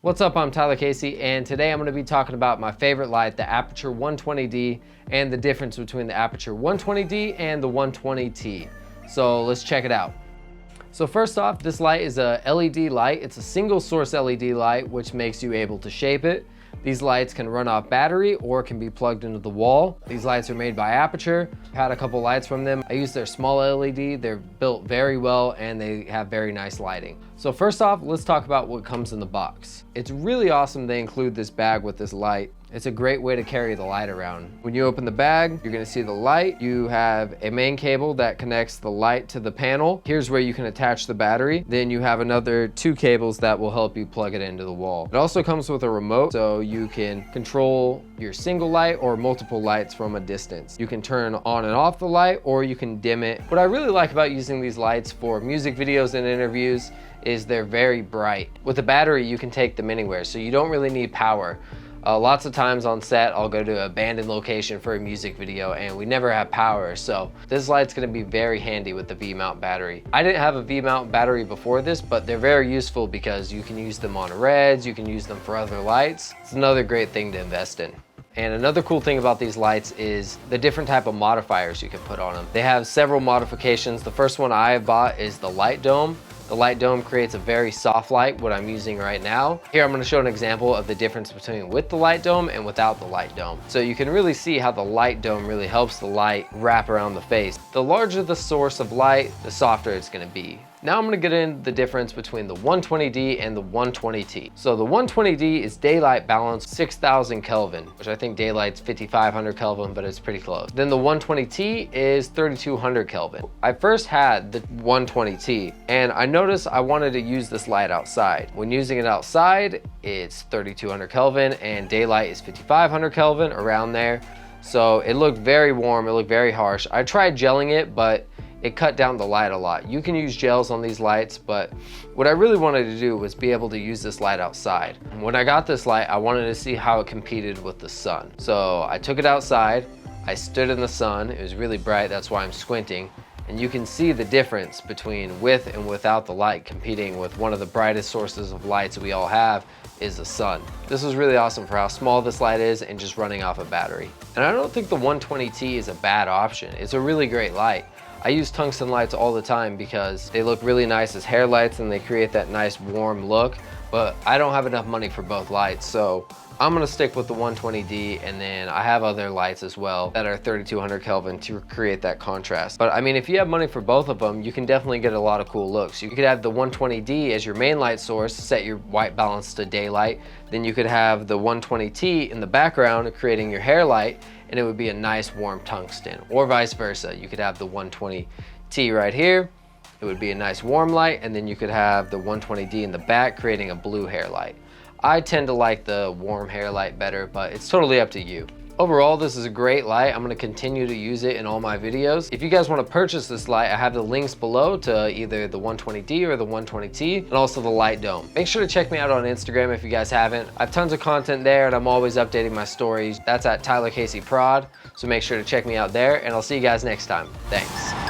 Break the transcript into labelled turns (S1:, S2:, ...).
S1: What's up, I'm Tyler Casey, and today I'm going to be talking about my favorite light, the Aputure 120D, and the difference between the Aputure 120D and the 120T. So let's check it out. So first off, this light is a LED light. It's a single source LED light, which makes you able to shape it. These lights can run off battery or can be plugged into the wall. These lights are made by Aputure. I've had a couple lights from them. I use their small LED. They're built very well and they have very nice lighting. So first off, let's talk about what comes in the box. It's really awesome they include this bag with this light. It's a great way to carry the light around. When you open the bag, you're gonna see the light. You have a main cable that connects the light to the panel. Here's where you can attach the battery. Then you have another 2 cables that will help you plug it into the wall. It also comes with a remote, so you can control your single light or multiple lights from a distance. You can turn on and off the light, or you can dim it. What I really like about using these lights for music videos and interviews is they're very bright. With a battery, you can take them anywhere, so you don't really need power. Lots of times on set, I'll go to an abandoned location for a music video and we never have power, so this light's gonna be very handy with the V-mount battery. I didn't have a V-mount battery before this, but they're very useful because you can use them on reds, you can use them for other lights. It's another great thing to invest in. And another cool thing about these lights is the different type of modifiers you can put on them. They have several modifications. The first one I have bought is the light dome. The light dome creates a very soft light, what I'm using right now. Here I'm going to show an example of the difference between with the light dome and without the light dome. So you can really see how the light dome really helps the light wrap around the face. The larger the source of light, the softer it's going to be. Now I'm going to get into the difference between the 120D and the 120T. So the 120D is daylight balance 6,000 Kelvin, which I think daylight's 5,500 Kelvin, but it's pretty close. Then the 120T is 3,200 Kelvin. I first had the 120T and I noticed I wanted to use this light outside. When using it outside, it's 3,200 Kelvin and daylight is 5,500 Kelvin, around there. So it looked very warm, it looked very harsh. I tried gelling it, but it cut down the light a lot. You can use gels on these lights, but what I really wanted to do was be able to use this light outside. When I got this light, I wanted to see how it competed with the sun. So I took it outside, I stood in the sun, it was really bright, that's why I'm squinting, and you can see the difference between with and without the light competing with one of the brightest sources of lights we all have is the sun. This is really awesome for how small this light is and just running off a battery. And I don't think the 120T is a bad option. It's a really great light. I use tungsten lights all the time because they look really nice as hair lights and they create that nice warm look, but I don't have enough money for both lights, so I'm gonna stick with the 120D, and then I have other lights as well that are 3,200 Kelvin to create that contrast. But I mean, if you have money for both of them, you can definitely get a lot of cool looks. You could have the 120D as your main light source, set your white balance to daylight, then you could have the 120T in the background creating your hair light, and it would be a nice warm tungsten, or vice versa. You could have the 120T right here, it would be a nice warm light, and then you could have the 120D in the back creating a blue hair light. I tend to like the warm hair light better, but it's totally up to you. Overall, this is a great light. I'm gonna continue to use it in all my videos. If you guys wanna purchase this light, I have the links below to either the 120D or the 120T, and also the light dome. Make sure to check me out on Instagram if you guys haven't. I have tons of content there, and I'm always updating my stories. That's at Tyler Casey Prod, so make sure to check me out there, and I'll see you guys next time. Thanks.